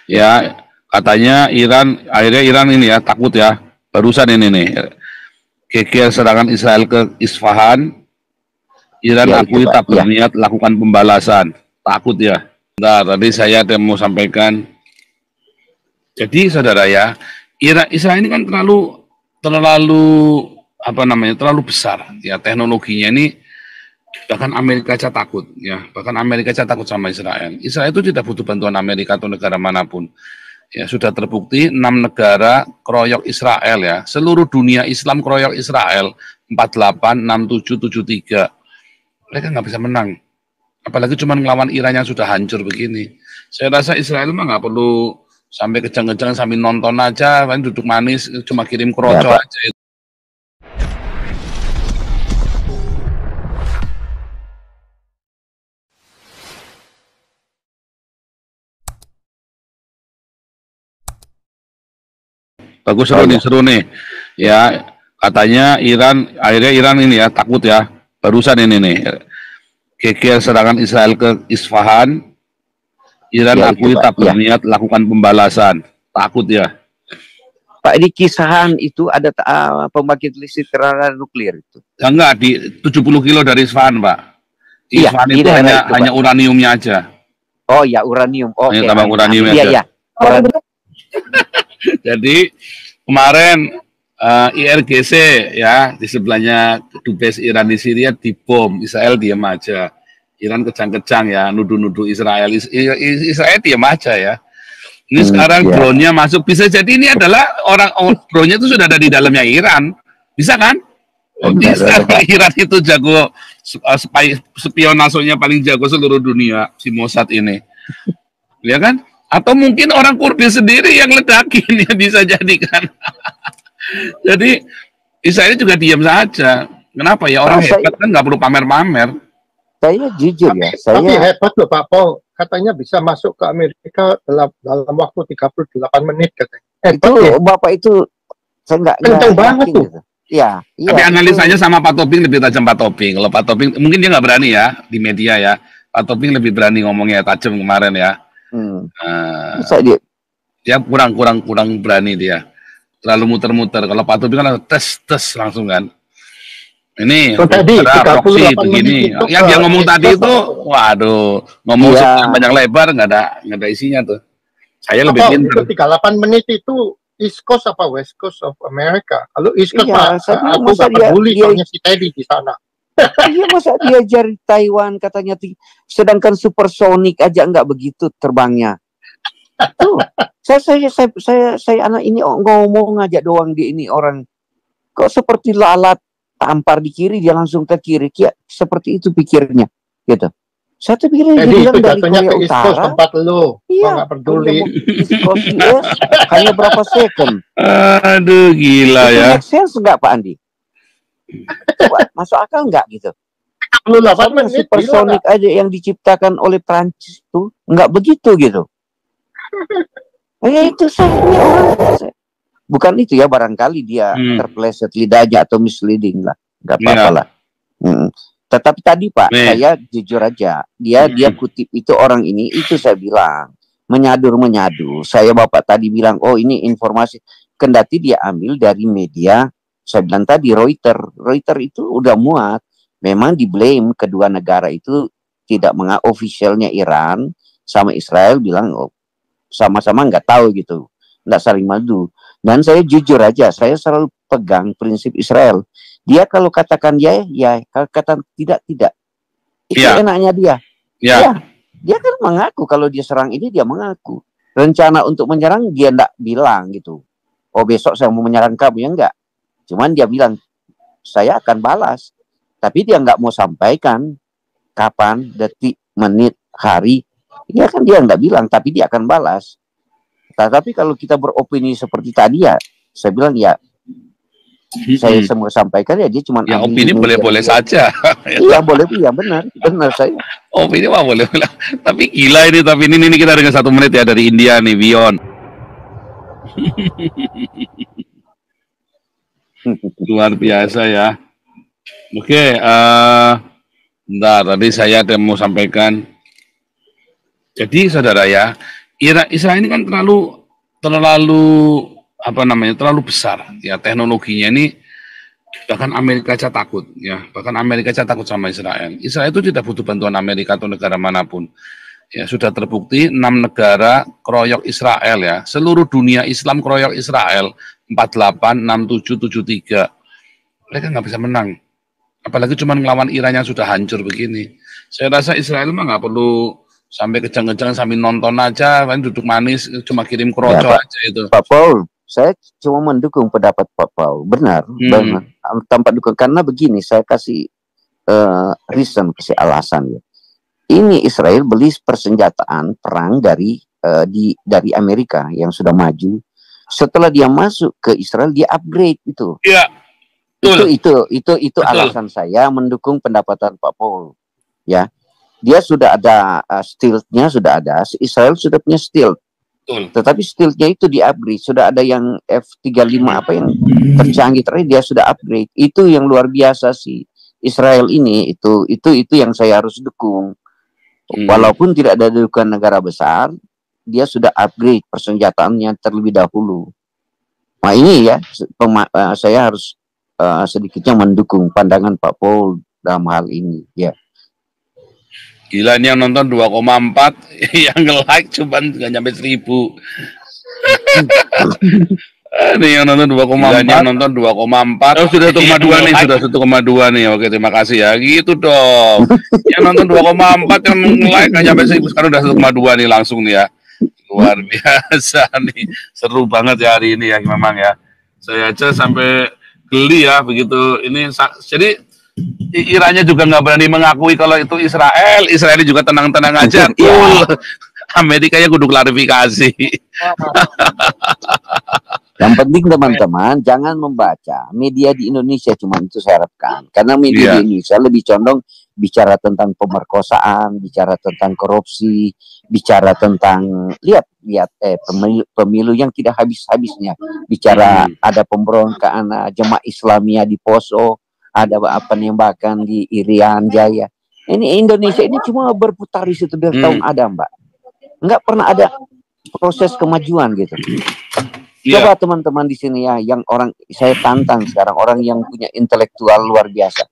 Ya, katanya akhirnya Iran ini ya takut ya. Barusan ini nih, geger serangan Israel ke Isfahan, Iran Ya itu akui Pak. tak berniat lakukan pembalasan. Takut ya. Nah, tadi saya ada mau sampaikan. Jadi saudara ya, Israel ini kan terlalu apa namanya, terlalu besar ya teknologinya ini. Bahkan Amerika aja takut ya, bahkan Amerika aja takut sama Israel. Israel itu tidak butuh bantuan Amerika atau negara manapun. Ya sudah terbukti 6 negara keroyok Israel ya. Seluruh dunia Islam keroyok Israel 48, 67, 73. Mereka nggak bisa menang. Apalagi cuma ngelawan Iran yang sudah hancur begini. Saya rasa Israel mah nggak perlu sampai kejang-kejang sambil nonton aja, kan duduk manis cuma kirim kroco Ya, Pak. aja. Bagus, seru nih. Ya, katanya akhirnya Iran ini ya takut ya. Barusan ini nih, geger serangan Israel ke Isfahan, Iran Ya itu akui Pak. tak berniat lakukan pembalasan. Takut ya. Pak, di kisahan itu ada pembangkit listrik tenaga nuklir itu. Ya enggak, di 70 kilo dari Isfahan, Pak. Di Iya, Isfahan di itu daerah itu, hanya Pak. uraniumnya aja. Oh ya, uranium. Hanya Oke, tambang amin. uraniumnya Iya, aja. iya. Jadi kemarin IRGC ya di sebelahnya dubes Iran di Syria dibom, Israel diam aja. Iran kejang-kejang ya, nuduh-nuduh Israel. Israel diam aja ya. Ini sekarang drone-nya masuk, bisa jadi ini adalah drone-nya itu sudah ada di dalamnya Iran. Bisa kan? Bisa. Iran itu jago, spionasenya paling jago seluruh dunia, si Mossad ini. Ya kan? Atau mungkin orang Kurdi sendiri yang ledakin, ya bisa jadi kan. Jadi Israel juga diam saja. Kenapa ya, orang hebat kan nggak perlu pamer-pamer. Saya jujur ya, tapi hebat loh Pak Paul, katanya bisa masuk ke Amerika dalam waktu 38 menit katanya. Itu ya. Bapak itu saya nggak kencang banget tuh. Gitu. Ya, tapi analisanya sama Pak Toping lebih tajam Pak Toping. Kalau Pak Toping mungkin dia nggak berani ya di media ya. Pak Toping lebih berani ngomongnya tajam kemarin ya. Dia kurang berani dia. Terlalu muter-muter. Kalau Pak Toping kan tes langsung kan. Ini tadi proksi begini. Yang dia ngomong tadi itu, waduh, ngomong panjang lebar nggak ada isinya tuh. Saya lebih pintar. 38 menit itu East Coast apa West Coast of America? Kalau East Coast aku nggak peduli soalnya si Teddy di sana. Iya, masa dia jari Taiwan katanya, sedangkan supersonic aja nggak begitu terbangnya. Tuh, saya anak ini ngomong aja doang, di ini orang kok seperti lalat tampar di kiri dia langsung ke kiri, seperti itu pikirnya gitu. Saya tuh pikirnya dia bilang dari Korea Utara tempat lo, iya, nggak peduli. East Coast US hanya berapa second. Aduh, gila itu ya. Make sense nggak Pak Andi? Coba, masuk akal nggak gitu? 38 menit supersonic aja yang diciptakan oleh Prancis tuh nggak begitu gitu. Itu saya bukan itu ya, barangkali dia terpleset lidahnya atau misleading lah, nggak apa-apa lah. Tetapi tadi Pak, saya jujur aja, dia kutip itu orang ini, itu saya bilang menyadu. Saya Bapak tadi bilang, oh ini informasi, kendati dia ambil dari media, saya bilang tadi Reuters itu udah muat, memang di-blame kedua negara itu tidak officialnya Iran sama Israel bilang sama-sama nggak tahu gitu, nggak saling madu. Dan saya jujur aja, saya selalu pegang prinsip Israel. Dia kalau katakan ya, kalau kata tidak. Itu enaknya dia. Ya, dia kan mengaku kalau dia serang ini, dia mengaku. Rencana untuk menyerang dia enggak bilang gitu. Oh besok saya mau menyerang kamu, ya enggak. Cuman dia bilang, saya akan balas. Tapi dia enggak mau sampaikan kapan, detik, menit, hari. Ya kan dia enggak bilang, tapi dia akan balas. Tapi kalau kita beropini seperti tadi ya, saya bilang ya, saya semua sampaikan ya, dia cuma ya opini boleh-boleh saja. Iya boleh, iya benar saya. Opini mah boleh. Tapi gila ini, ini kita dengan 1 menit ya dari India nih, Vion. Luar biasa ya. Oke, bentar, tadi saya ada mau sampaikan. Jadi saudara ya, Israel ini kan terlalu apa namanya, terlalu besar ya teknologinya ini. Bahkan Amerika aja takut ya, bahkan Amerika aja takut sama Israel. Israel itu tidak butuh bantuan Amerika atau negara manapun. Ya sudah terbukti 6 negara keroyok Israel ya. Seluruh dunia Islam keroyok Israel 48, 67, 73. Mereka nggak bisa menang. Apalagi cuma melawan Iran yang sudah hancur begini. Saya rasa Israel mah nggak perlu sampai kejang-kejang sambil nonton aja, kan duduk manis cuma kirim kroco ya, aja itu. Pak Paul, saya cuma mendukung pendapat Pak Paul. Benar, benar. Tanpa dukung karena begini, saya kasih reason, kasih alasan ya. Ini Israel beli persenjataan perang dari Amerika yang sudah maju. Setelah dia masuk ke Israel, dia upgrade itu. Iya. Itu alasan saya mendukung pendapatan Pak Paul. Ya, dia sudah ada stealth-nya sudah ada. Israel sudah punya stealth. Tetapi stealth-nya itu di-upgrade. Sudah ada yang F-35 apa yang tercanggih terakhir dia sudah upgrade. Itu yang luar biasa sih. Israel ini itu yang saya harus dukung. Walaupun tidak ada dukungan negara besar, dia sudah upgrade persenjataannya terlebih dahulu. Nah ini ya, saya harus sedikitnya mendukung pandangan Pak Paul dalam hal ini. Ya. Gila, ini yang nonton 2,4, yang nge-like cuma nggak nyampe 1.000. Ini yang nonton 2,4, yang nonton 2,4. Oh, sudah 1,2 nih, sudah 1,2 nih. Oke, terima kasih ya. Gitu dong. Yang nonton 2,4 yang like nggak nyampe 1.000, sekarang udah 1,2 nih langsung nih ya. Luar biasa nih. Seru banget ya hari ini ya memang ya. Saya aja sampai geli ya begitu. Ini jadi Irannya juga nggak berani mengakui kalau itu Israel. Israel juga tenang-tenang aja. Cool. Amerikanya kudu klarifikasi. Yang penting teman-teman jangan membaca media di Indonesia, cuma itu saya harapkan. Karena media di Indonesia lebih condong bicara tentang pemerkosaan, bicara tentang korupsi, bicara tentang lihat pemilu yang tidak habis-habisnya. Bicara ada pemberontakan jemaah Islamiyah di Poso, ada penembakan di Irian Jaya. Ini Indonesia ini cuma berputar di situ dari tahun ada, Mbak. Nggak pernah ada proses kemajuan gitu. Coba teman-teman di sini ya, yang orang saya tantang sekarang, orang yang punya intelektual luar biasa.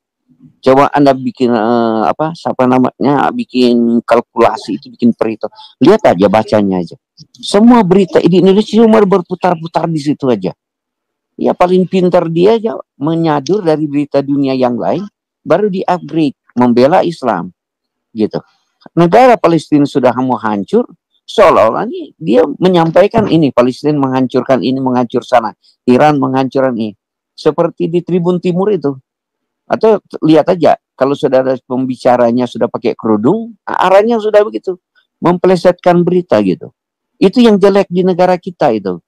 Coba Anda bikin bikin kalkulasi itu, bikin perhitungan. Lihat aja, bacanya aja. Semua berita di Indonesia cuma berputar-putar di situ aja. Ya paling pintar dia aja menyadur dari berita dunia yang lain, baru di-upgrade, membela Islam. Gitu. Negara Palestina sudah mau hancur, seolah-olah dia menyampaikan ini Palestina menghancurkan ini, menghancur sana, Iran menghancurkan ini. Seperti di Tribun Timur itu. Atau lihat aja, kalau sudah ada pembicaranya sudah pakai kerudung, arahnya sudah begitu, mempelesetkan berita gitu. Itu yang jelek di negara kita itu.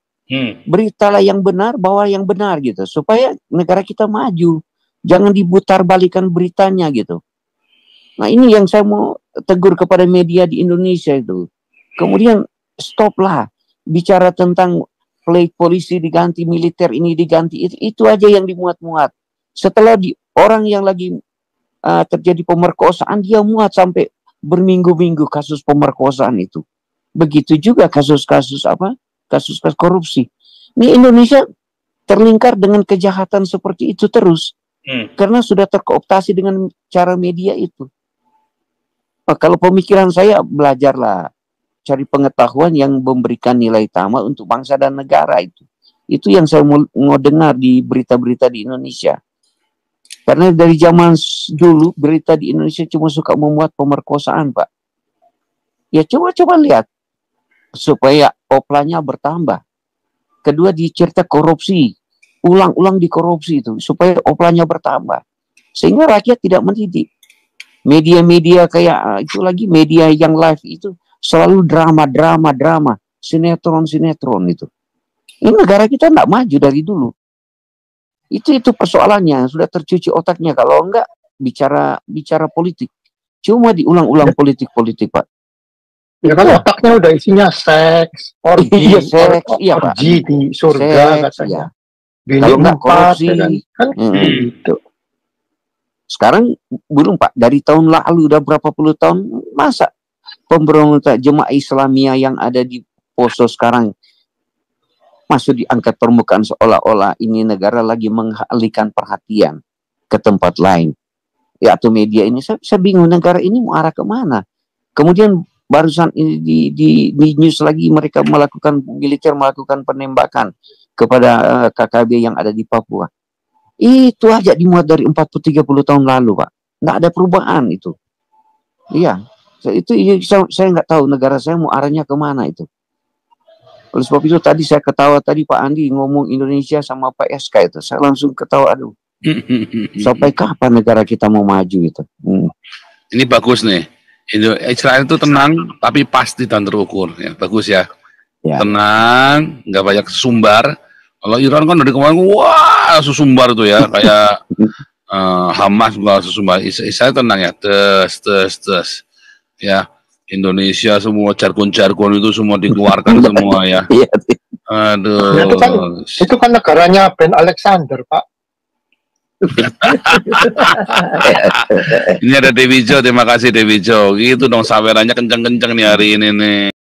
Beritalah yang benar, bawa yang benar gitu, supaya negara kita maju. Jangan diputar balikan beritanya gitu. Nah ini yang saya mau tegur kepada media di Indonesia itu. Kemudian stoplah bicara tentang polisi diganti, militer ini diganti, itu aja yang dimuat-muat. Setelah orang yang lagi terjadi pemerkosaan, dia muat sampai berminggu-minggu kasus pemerkosaan itu. Begitu juga kasus-kasus kasus-kasus korupsi. Ini Indonesia terlingkar dengan kejahatan seperti itu terus. Karena sudah terkooptasi dengan cara media itu. Nah, kalau pemikiran saya, belajarlah. Cari pengetahuan yang memberikan nilai tambah untuk bangsa dan negara itu. Itu yang saya mau dengar di berita-berita di Indonesia. Karena dari zaman dulu berita di Indonesia cuma suka memuat pemerkosaan, Pak. Ya coba lihat supaya oplanya bertambah. Kedua dicerita korupsi, ulang-ulang di korupsi itu supaya oplanya bertambah. Sehingga rakyat tidak mendidik. Media-media kayak itu lagi, media yang live itu selalu drama, sinetron itu. Ini negara kita tidak maju dari dulu. Itu persoalannya, sudah tercuci otaknya. Kalau enggak bicara politik, cuma diulang-ulang politik Pak. Ya kan otaknya udah isinya seks, orgi, Pak. Di surga katanya. Kalau enggak korupsi, kan gitu. Sekarang belum Pak, dari tahun lalu udah berapa puluh tahun, masa pemberontak jemaah Islamiyah yang ada di Poso sekarang masuk diangkat permukaan seolah-olah ini negara lagi mengalihkan perhatian ke tempat lain. Ya, atau media ini, saya bingung negara ini mau arah kemana. Kemudian barusan ini di news lagi mereka militer melakukan penembakan kepada KKB yang ada di Papua. Itu aja dimuat dari 40-30 tahun lalu, Pak. Nggak ada perubahan itu. Iya, saya nggak tahu negara saya mau arahnya kemana itu. Oleh sebab itu tadi saya ketawa tadi Pak Andi ngomong Indonesia sama Pak SK itu, saya langsung ketawa, aduh. Sampai kapan negara kita mau maju itu? Ini bagus nih. Israel itu tenang tapi pasti dan terukur. Ya, bagus ya. Tenang, nggak banyak sumbar. Kalau Iran kan dari kemarin wah sesumbar tuh ya, kayak Hamas juga sesumbar. Israel tenang ya, tes. Ya. Indonesia semua jargon-jargon itu semua dikeluarkan semua ya. Aduh. Ya, itu kan negaranya Ben Alexander, Pak. Ini ada Dewi Jo, terima kasih Dewi Jo. Gitu dong sawerannya kenceng-kenceng nih hari ini nih.